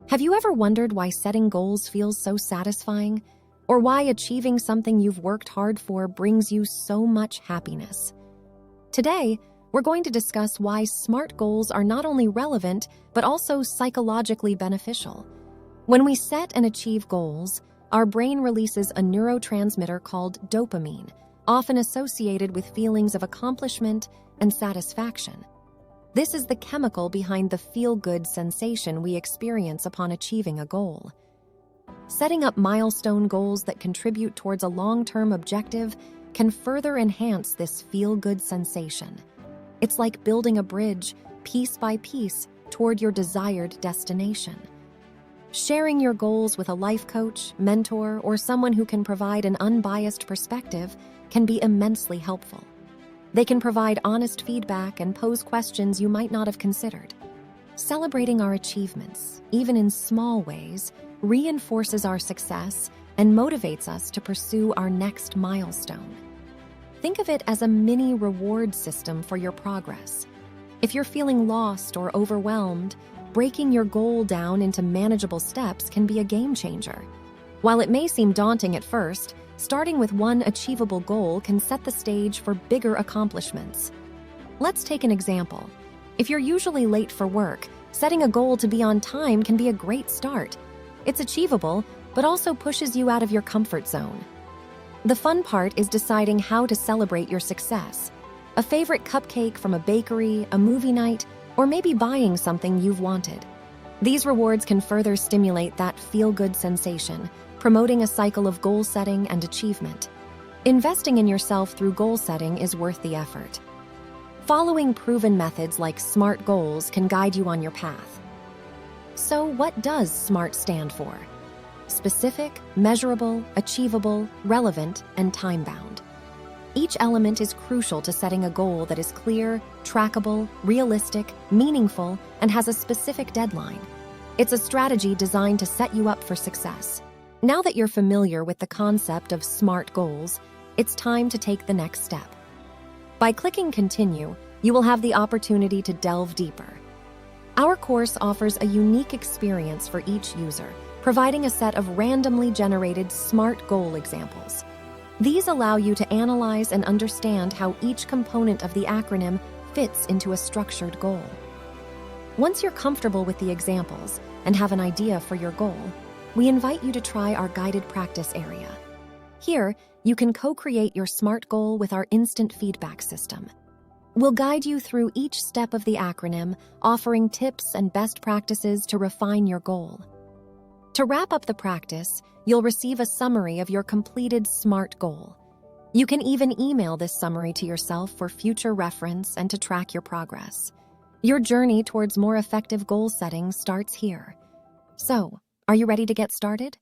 Have you ever wondered why setting goals feels so satisfying? Or why achieving something you've worked hard for brings you so much happiness? Today, we're going to discuss why SMART goals are not only relevant, but also psychologically beneficial. When we set and achieve goals, our brain releases a neurotransmitter called dopamine, often associated with feelings of accomplishment and satisfaction. This is the chemical behind the feel-good sensation we experience upon achieving a goal. Setting up milestone goals that contribute towards a long-term objective can further enhance this feel-good sensation. It's like building a bridge, piece by piece, toward your desired destination. Sharing your goals with a life coach, mentor, or someone who can provide an unbiased perspective can be immensely helpful. They can provide honest feedback and pose questions you might not have considered. Celebrating our achievements, even in small ways, reinforces our success and motivates us to pursue our next milestone. Think of it as a mini reward system for your progress. If you're feeling lost or overwhelmed, breaking your goal down into manageable steps can be a game changer. While it may seem daunting at first, starting with one achievable goal can set the stage for bigger accomplishments. Let's take an example. If you're usually late for work, setting a goal to be on time can be a great start. It's achievable, but also pushes you out of your comfort zone. The fun part is deciding how to celebrate your success. A favorite cupcake from a bakery, a movie night, or maybe buying something you've wanted. These rewards can further stimulate that feel-good sensation, promoting a cycle of goal setting and achievement. Investing in yourself through goal setting is worth the effort. Following proven methods like SMART goals can guide you on your path. So what does SMART stand for? Specific, measurable, achievable, relevant, and time-bound. Each element is crucial to setting a goal that is clear, trackable, realistic, meaningful, and has a specific deadline. It's a strategy designed to set you up for success. Now that you're familiar with the concept of SMART goals, it's time to take the next step. By clicking Continue, you will have the opportunity to delve deeper. Our course offers a unique experience for each user, providing a set of randomly generated SMART goal examples. These allow you to analyze and understand how each component of the acronym fits into a structured goal. Once you're comfortable with the examples and have an idea for your goal, we invite you to try our guided practice area. Here, you can co-create your SMART goal with our instant feedback system. We'll guide you through each step of the acronym, offering tips and best practices to refine your goal. To wrap up the practice, you'll receive a summary of your completed SMART goal. You can even email this summary to yourself for future reference and to track your progress. Your journey towards more effective goal setting starts here. So, are you ready to get started?